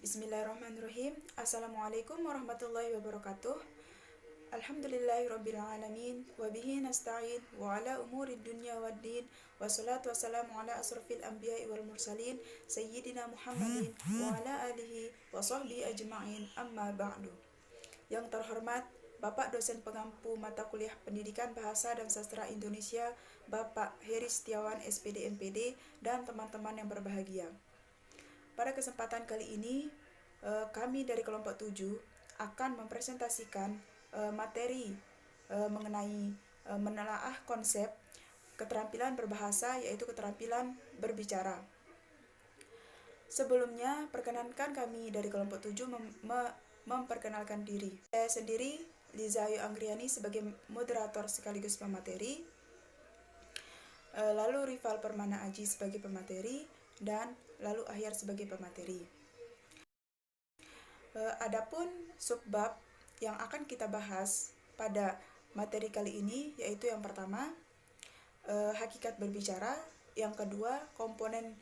Bismillahirrahmanirrahim. Assalamualaikum warahmatullahi wabarakatuh. Alhamdulillahirrabbilalamin. Wabihi nasta'in. Wa ala umuri dunya waddin. Wassalatu wassalamu ala asrafil anbiya'i wal mursalin. Sayyidina Muhammadin. Wa ala alihi wa sahbihi ajma'in. Amma ba'du. Yang terhormat Bapak dosen pengampu mata kuliah Pendidikan Bahasa dan Sastra Indonesia, Bapak Heri Setiawan SPD MPD, dan teman-teman yang berbahagia. Pada kesempatan kali ini, kami dari kelompok 7 akan mempresentasikan materi mengenai menelaah konsep keterampilan berbahasa, yaitu keterampilan berbicara. Sebelumnya, perkenankan kami dari kelompok 7 memperkenalkan diri. Saya sendiri, Liza Ayu Anggriani, sebagai moderator sekaligus pemateri, lalu Rival Permana Aji sebagai pemateri, dan lalu Ahyar sebagai pemateri. Adapun subbab yang akan kita bahas pada materi kali ini yaitu yang pertama, hakikat berbicara, yang kedua, komponen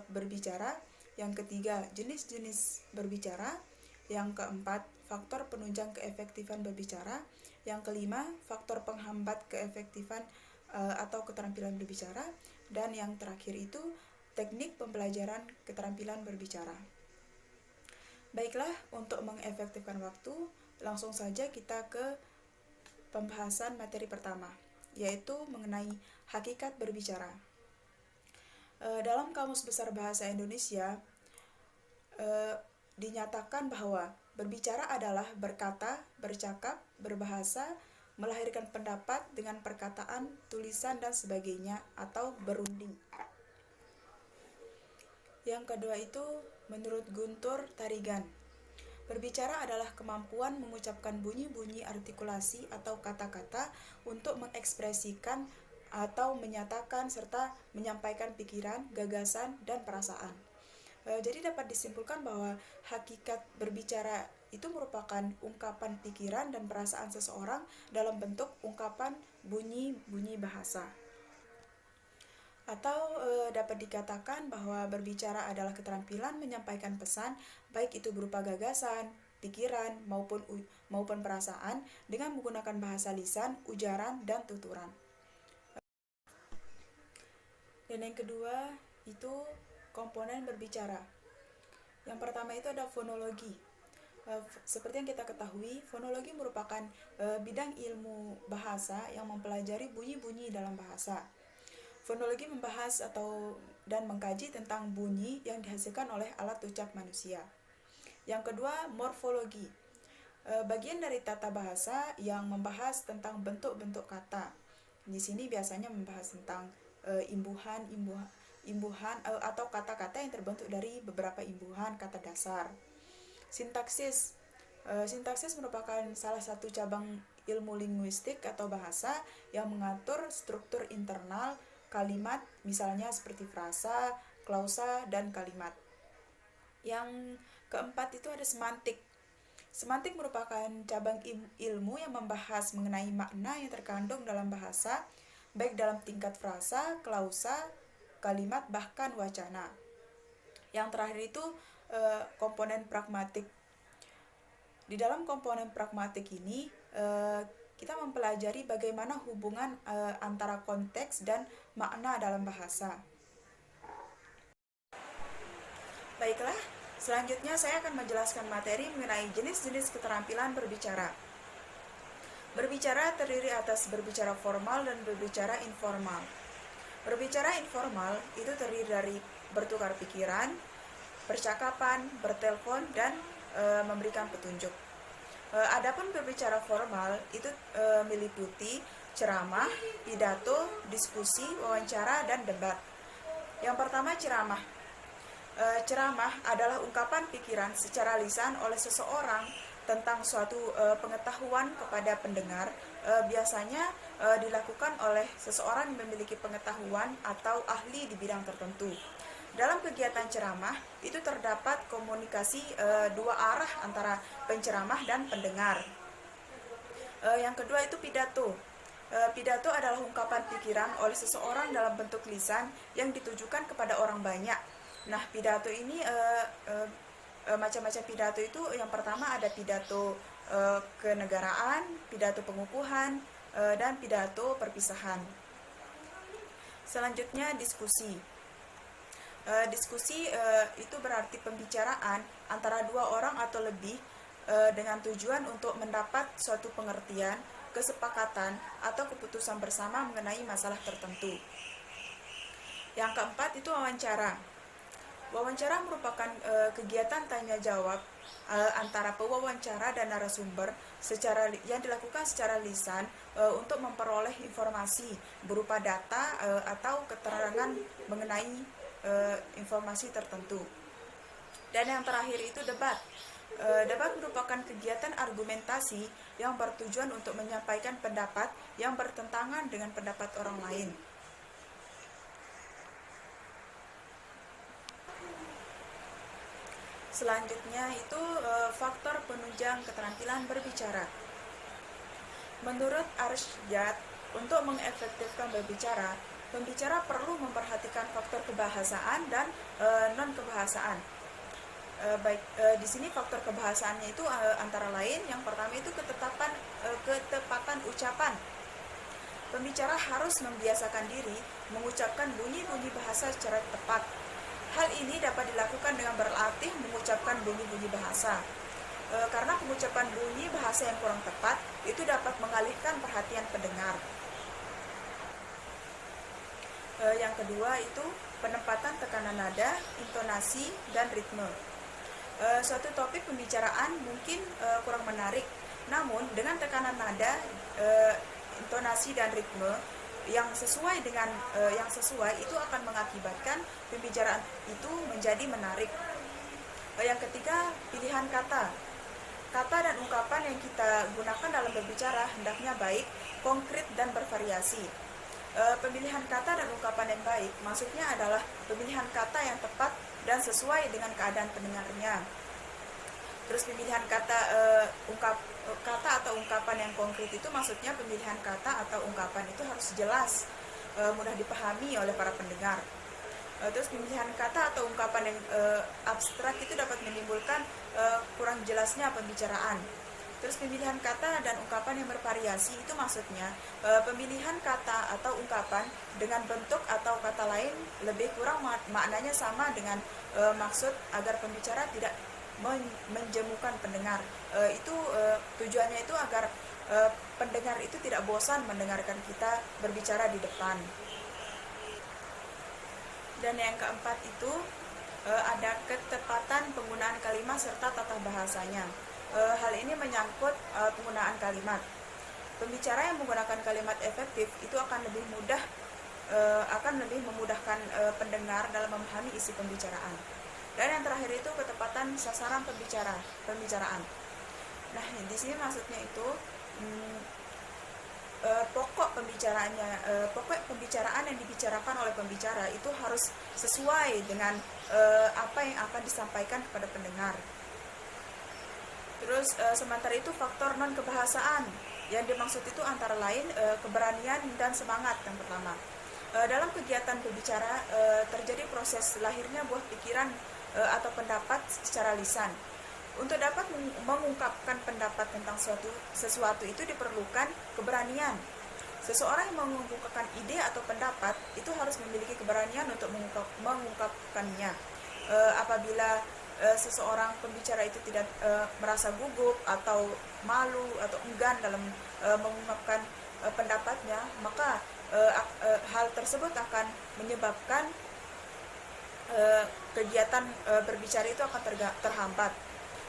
berbicara, yang ketiga, jenis-jenis berbicara, yang keempat, faktor penunjang keefektifan berbicara, yang kelima, faktor penghambat keefektifan atau keterampilan berbicara, dan yang terakhir itu teknik pembelajaran keterampilan berbicara. Baiklah, untuk mengefektifkan waktu, langsung saja kita ke pembahasan materi pertama, yaitu mengenai hakikat berbicara. Dalam Kamus Besar Bahasa Indonesia, dinyatakan bahwa berbicara adalah berkata, bercakap, berbahasa, melahirkan pendapat dengan perkataan, tulisan, dan sebagainya, atau berunding. Yang kedua itu, menurut Guntur Tarigan, berbicara adalah kemampuan mengucapkan bunyi-bunyi artikulasi atau kata-kata untuk mengekspresikan atau menyatakan serta menyampaikan pikiran, gagasan, dan perasaan. Jadi dapat disimpulkan bahwa hakikat berbicara itu merupakan ungkapan pikiran dan perasaan seseorang dalam bentuk ungkapan bunyi-bunyi bahasa. Atau dapat dikatakan bahwa berbicara adalah keterampilan menyampaikan pesan, baik itu berupa gagasan, pikiran, maupun perasaan dengan menggunakan bahasa lisan, ujaran, dan tuturan. Dan yang kedua itu komponen berbicara. Yang pertama itu ada fonologi. Seperti yang kita ketahui, fonologi merupakan bidang ilmu bahasa yang mempelajari bunyi-bunyi dalam bahasa. Fonologi membahas dan mengkaji tentang bunyi yang dihasilkan oleh alat ucap manusia. Yang kedua, morfologi. Bagian dari tata bahasa yang membahas tentang bentuk-bentuk kata. Di sini biasanya membahas tentang imbuhan atau kata-kata yang terbentuk dari beberapa imbuhan kata dasar. Sintaksis. Sintaksis merupakan salah satu cabang ilmu linguistik atau bahasa yang mengatur struktur internal kalimat, misalnya seperti frasa, klausa, dan kalimat. Yang keempat itu ada semantik. Semantik merupakan cabang ilmu yang membahas mengenai makna yang terkandung dalam bahasa, baik dalam tingkat frasa, klausa, kalimat, bahkan wacana. Yang terakhir itu komponen pragmatik. Di dalam komponen pragmatik ini, kita mempelajari bagaimana hubungan antara konteks dan makna dalam bahasa. Baiklah, selanjutnya saya akan menjelaskan materi mengenai jenis-jenis keterampilan berbicara. Berbicara terdiri atas berbicara formal dan berbicara informal. Berbicara informal itu terdiri dari bertukar pikiran, percakapan, bertelepon, dan memberikan petunjuk. Adapun berbicara formal itu meliputi ceramah, pidato, diskusi, wawancara, dan debat. Yang pertama, ceramah. Ceramah adalah ungkapan pikiran secara lisan oleh seseorang tentang suatu pengetahuan kepada pendengar, biasanya dilakukan oleh seseorang yang memiliki pengetahuan atau ahli di bidang tertentu. Dalam kegiatan ceramah itu terdapat komunikasi dua arah antara penceramah dan pendengar. Yang kedua itu pidato. Pidato adalah ungkapan pikiran oleh seseorang dalam bentuk lisan yang ditujukan kepada orang banyak. Nah, pidato ini macam-macam pidato itu yang pertama ada pidato kenegaraan, pidato pengukuhan, dan pidato perpisahan. Selanjutnya diskusi. Diskusi itu berarti pembicaraan antara dua orang atau lebih dengan tujuan untuk mendapat suatu pengertian, kesepakatan, atau keputusan bersama mengenai masalah tertentu. Yang keempat itu wawancara. Wawancara merupakan kegiatan tanya jawab antara pewawancara dan narasumber yang dilakukan secara lisan untuk memperoleh informasi berupa data atau keterangan mengenai informasi tertentu. Dan yang terakhir itu debat. Debat merupakan kegiatan argumentasi yang bertujuan untuk menyampaikan pendapat yang bertentangan dengan pendapat orang lain. Selanjutnya itu faktor penunjang keterampilan berbicara. Menurut Arshad, untuk mengefektifkan berbicara, pembicara perlu memperhatikan faktor kebahasaan dan non-kebahasaan. Di sini faktor kebahasaannya itu antara lain yang pertama itu ketepatan ucapan. Pembicara harus membiasakan diri mengucapkan bunyi-bunyi bahasa secara tepat. Hal ini dapat dilakukan dengan berlatih mengucapkan bunyi-bunyi bahasa. Karena pengucapan bunyi bahasa yang kurang tepat itu dapat mengalihkan perhatian pendengar. Yang kedua itu penempatan tekanan nada, intonasi, dan ritme. Suatu topik pembicaraan mungkin kurang menarik, namun dengan tekanan nada, intonasi, dan ritme yang sesuai itu akan mengakibatkan pembicaraan itu menjadi menarik. Yang ketiga, pilihan kata. Kata dan ungkapan yang kita gunakan dalam berbicara hendaknya baik, konkret, dan bervariasi. Pemilihan kata dan ungkapan yang baik maksudnya adalah pemilihan kata yang tepat dan sesuai dengan keadaan pendengarnya. Terus pemilihan kata atau ungkapan yang konkret itu maksudnya pemilihan kata atau ungkapan itu harus jelas, mudah dipahami oleh para pendengar. Terus pemilihan kata atau ungkapan yang abstrak itu dapat menimbulkan kurang jelasnya pembicaraan. Terus pemilihan kata dan ungkapan yang bervariasi itu maksudnya pemilihan kata atau ungkapan dengan bentuk atau kata lain lebih kurang maknanya sama dengan maksud agar pembicara tidak menjemukan pendengar. Tujuannya itu agar pendengar itu tidak bosan mendengarkan kita berbicara di depan. Dan yang keempat itu ada ketepatan penggunaan kalimat serta tata bahasanya. Hal ini menyangkut penggunaan kalimat. Pembicara yang menggunakan kalimat efektif itu akan lebih memudahkan pendengar dalam memahami isi pembicaraan. Dan yang terakhir itu ketepatan sasaran pembicaraan. Nah, di sini maksudnya itu pokok pembicaraan yang dibicarakan oleh pembicara itu harus sesuai dengan apa yang akan disampaikan kepada pendengar. Terus sementara itu faktor non kebahasaan yang dimaksud itu antara lain keberanian dan semangat yang pertama. Dalam kegiatan berbicara terjadi proses lahirnya buah pikiran atau pendapat secara lisan. Untuk dapat mengungkapkan pendapat tentang sesuatu itu diperlukan keberanian. Seseorang yang mengungkapkan ide atau pendapat itu harus memiliki keberanian untuk mengungkapkannya. Apabila seseorang pembicara itu tidak merasa gugup atau malu atau enggan dalam mengungkapkan pendapatnya, maka hal tersebut akan menyebabkan kegiatan berbicara itu akan terhambat.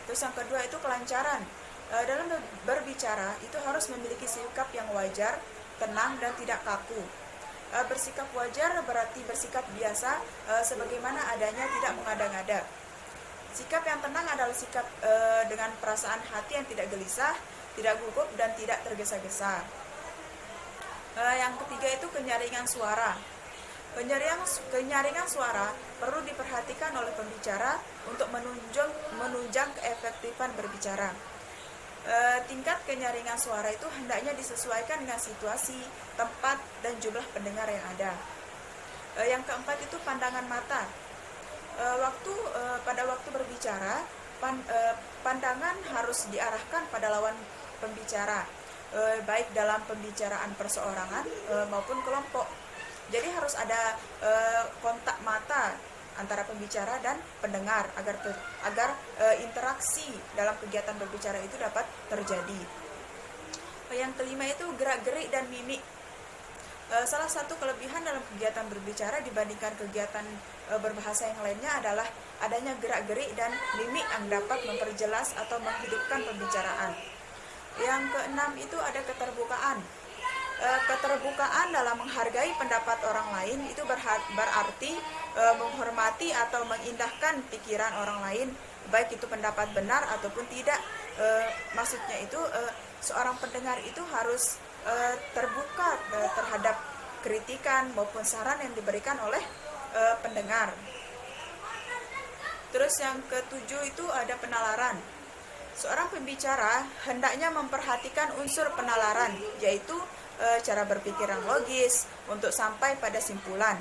Terus yang kedua itu kelancaran. Dalam berbicara itu harus memiliki sikap yang wajar, tenang, dan tidak kaku. Bersikap wajar berarti bersikap biasa sebagaimana adanya, tidak mengada-ngada. Sikap yang tenang adalah sikap dengan perasaan hati yang tidak gelisah, tidak gugup, dan tidak tergesa-gesa. Yang ketiga itu kenyaringan suara. Kenyaringan suara perlu diperhatikan oleh pembicara untuk menunjang keefektifan berbicara. Tingkat kenyaringan suara itu hendaknya disesuaikan dengan situasi, tempat, dan jumlah pendengar yang ada. Yang keempat itu pandangan mata. Pada waktu berbicara, Pandangan harus diarahkan pada lawan pembicara, baik dalam pembicaraan perseorangan maupun kelompok. Jadi harus ada kontak mata antara pembicara dan pendengar agar interaksi dalam kegiatan berbicara itu dapat terjadi. Yang kelima itu gerak-gerik dan mimik. Salah satu kelebihan dalam kegiatan berbicara dibandingkan kegiatan berbahasa yang lainnya adalah adanya gerak-gerik dan mimik yang dapat memperjelas atau menghidupkan pembicaraan. Yang keenam itu ada keterbukaan. Keterbukaan dalam menghargai pendapat orang lain itu berarti menghormati atau mengindahkan pikiran orang lain, baik itu pendapat benar ataupun tidak. Maksudnya itu seorang pendengar itu harus terbuka terhadap kritikan maupun saran yang diberikan oleh pendengar. Terus yang ketujuh itu ada penalaran. Seorang pembicara hendaknya memperhatikan unsur penalaran, yaitu cara berpikir yang logis untuk sampai pada simpulan.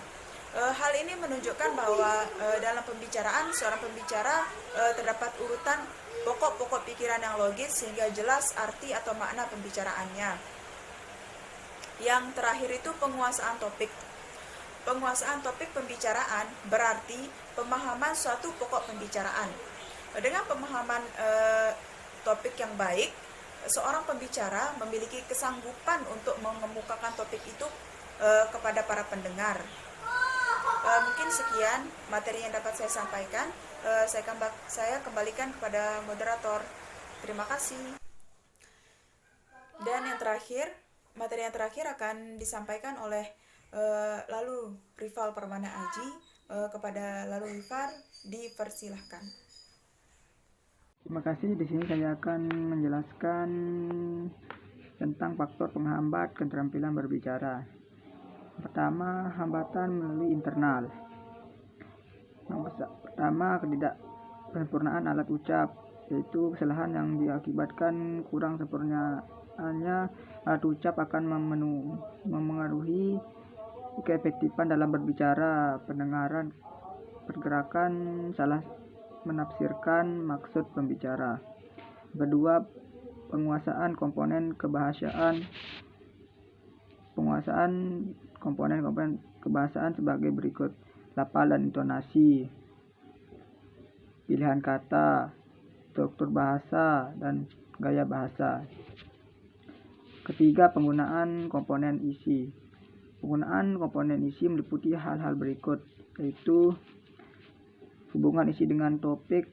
Hal ini menunjukkan bahwa dalam pembicaraan seorang pembicara terdapat urutan pokok-pokok pikiran yang logis sehingga jelas arti atau makna pembicaraannya. Yang terakhir itu penguasaan topik. Penguasaan topik pembicaraan berarti pemahaman suatu pokok pembicaraan. Dengan pemahaman topik yang baik, seorang pembicara memiliki kesanggupan untuk mengemukakan topik itu kepada para pendengar. Mungkin sekian materi yang dapat saya sampaikan. Saya kembalikan kepada moderator. Terima kasih. Dan yang terakhir, materi yang terakhir akan disampaikan oleh Lalu Rival Permana Aji. Kepada Lalu Rival dipersilahkan. Terima kasih. Di sini saya akan menjelaskan tentang faktor penghambat keterampilan berbicara. Pertama, hambatan melalui internal. Yang pertama, ketidaksempurnaan alat ucap, yaitu kesalahan yang diakibatkan kurang sempurnaannya alat ucap akan memengaruhi keefektifan dalam berbicara, pendengaran, pergerakan, salah menafsirkan maksud pembicara. Kedua, penguasaan komponen kebahasaan. Penguasaan komponen kebahasaan sebagai berikut: lafal dan intonasi, pilihan kata, struktur bahasa, dan gaya bahasa. Ketiga, penggunaan komponen isi. Penggunaan komponen isi meliputi hal-hal berikut, yaitu hubungan isi dengan topik,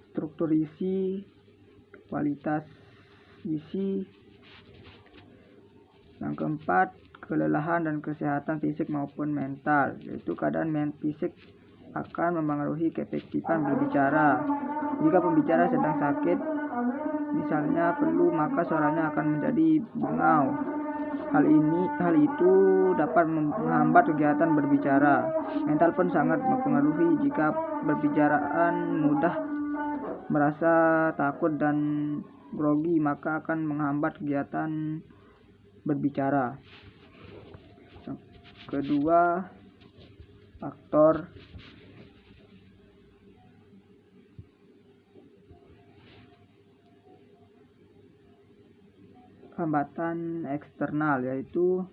struktur isi, kualitas isi. Yang keempat, kelelahan dan kesehatan fisik maupun mental, yaitu keadaan fisik akan memengaruhi keefektifan berbicara. Jika pembicara sedang sakit, misalnya flu, maka suaranya akan menjadi bengau. Hal itu dapat menghambat kegiatan berbicara. Mental pun sangat mempengaruhi. Jika berbicaraan mudah merasa takut dan grogi, maka akan menghambat kegiatan berbicara. Kedua, faktor hambatan eksternal, yaitu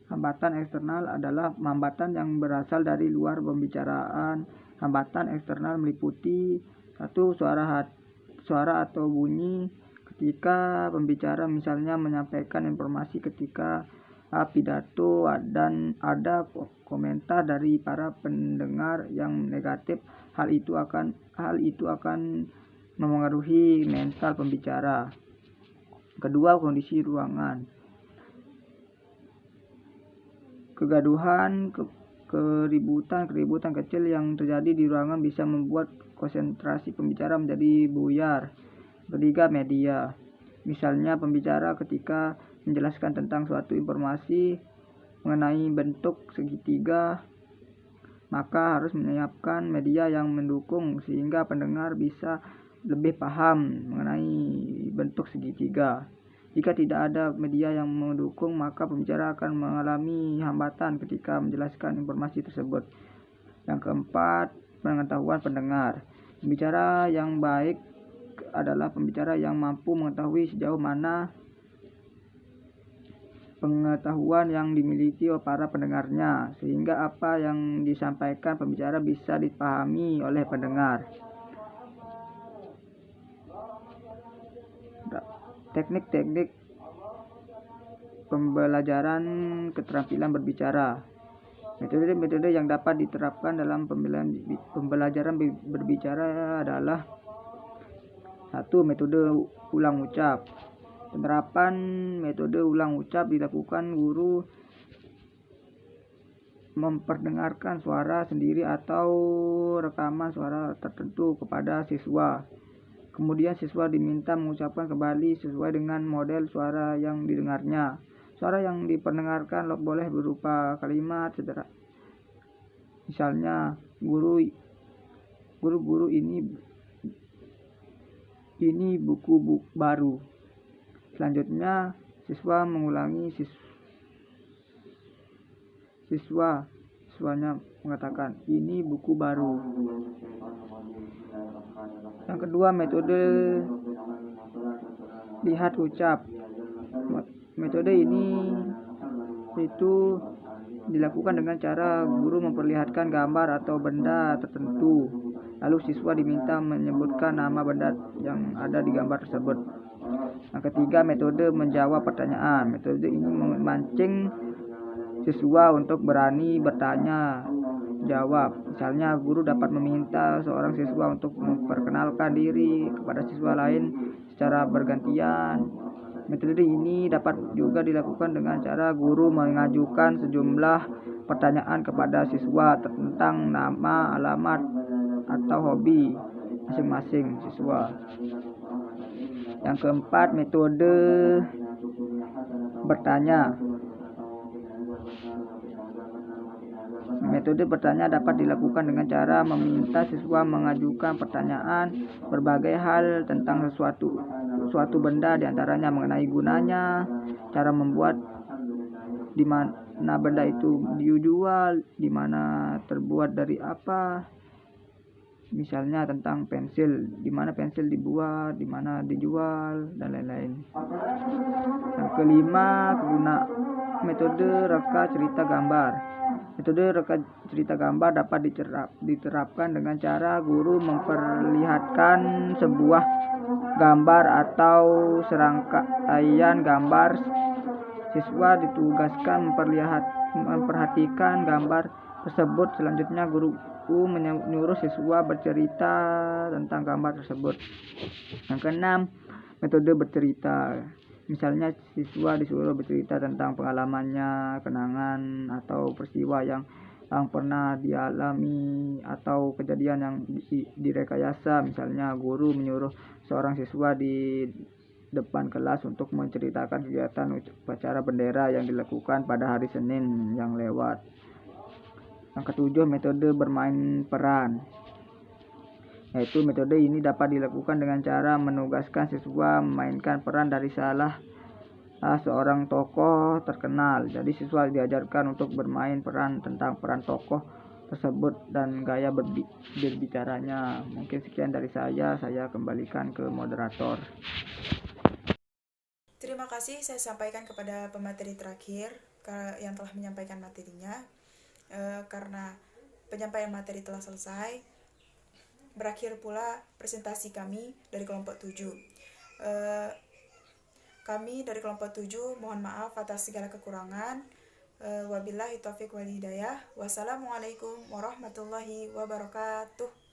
hambatan eksternal adalah hambatan yang berasal dari luar pembicaraan. Hambatan eksternal meliputi satu, suara atau bunyi ketika pembicara misalnya menyampaikan informasi ketika pidato, dan ada komentar dari para pendengar yang negatif. Hal itu akan memengaruhi mental pembicara. Kedua, kondisi ruangan. Kegaduhan, keributan kecil yang terjadi di ruangan bisa membuat konsentrasi pembicara menjadi buyar. Ketiga, media. Misalnya pembicara ketika menjelaskan tentang suatu informasi mengenai bentuk segitiga, maka harus menyiapkan media yang mendukung sehingga pendengar bisa lebih paham mengenai bentuk segitiga. Jika tidak ada media yang mendukung, maka pembicara akan mengalami hambatan ketika menjelaskan informasi tersebut. Yang keempat, pengetahuan pendengar. Pembicara yang baik adalah pembicara yang mampu mengetahui sejauh mana pengetahuan yang dimiliki oleh para pendengarnya, sehingga apa yang disampaikan pembicara bisa dipahami oleh pendengar. Teknik-teknik pembelajaran keterampilan berbicara. Metode-metode yang dapat diterapkan dalam pembelajaran berbicara adalah: 1. Metode ulang ucap. Penerapan metode ulang ucap dilakukan guru memperdengarkan suara sendiri atau rekaman suara tertentu kepada siswa. Kemudian siswa diminta mengucapkan kembali sesuai dengan model suara yang didengarnya. Suara yang diperdengarkan boleh berupa kalimat sederhana. Misalnya, guru ini buku baru. Selanjutnya, siswanya mengatakan, ini buku baru. Yang kedua, metode lihat ucap. Metode ini itu dilakukan dengan cara guru memperlihatkan gambar atau benda tertentu, lalu siswa diminta menyebutkan nama benda yang ada di gambar tersebut. Yang ketiga, metode menjawab pertanyaan. Metode ini memancing siswa untuk berani bertanya jawab. Misalnya, guru dapat meminta seorang siswa untuk memperkenalkan diri kepada siswa lain secara bergantian. Metode ini dapat juga dilakukan dengan cara guru mengajukan sejumlah pertanyaan kepada siswa tentang nama, alamat, atau hobi masing-masing siswa. Yang keempat, metode bertanya. Metode bertanya dapat dilakukan dengan cara meminta siswa mengajukan pertanyaan berbagai hal tentang suatu benda, diantaranya mengenai gunanya, cara membuat, di mana benda itu dijual, di mana terbuat dari apa, misalnya tentang pensil, di mana pensil dibuat, di mana dijual, dan lain-lain. Yang kelima, metode reka cerita gambar. Metode reka cerita gambar dapat diterapkan dengan cara guru memperlihatkan sebuah gambar atau serangkaian gambar. Siswa ditugaskan memperhatikan gambar tersebut. Selanjutnya, guru menyuruh siswa bercerita tentang gambar tersebut. Yang keenam, metode bercerita. Misalnya, siswa disuruh bercerita tentang pengalamannya, kenangan, atau peristiwa yang pernah dialami, atau kejadian yang direkayasa. Misalnya, guru menyuruh seorang siswa di depan kelas untuk menceritakan kegiatan upacara bendera yang dilakukan pada hari Senin yang lewat. Yang ketujuh, metode bermain peran. Yaitu metode ini dapat dilakukan dengan cara menugaskan siswa memainkan peran dari salah seorang tokoh terkenal. Jadi siswa diajarkan untuk bermain peran tentang peran tokoh tersebut dan gaya berbicaranya. Mungkin sekian dari saya kembalikan ke moderator. Terima kasih saya sampaikan kepada pemateri terakhir yang telah menyampaikan materinya. Karena penyampaian materi telah selesai, berakhir pula presentasi kami dari kelompok 7. Kami dari kelompok 7 mohon maaf atas segala kekurangan. Wabillahi taufiq wal hidayah. Wassalamualaikum warahmatullahi wabarakatuh.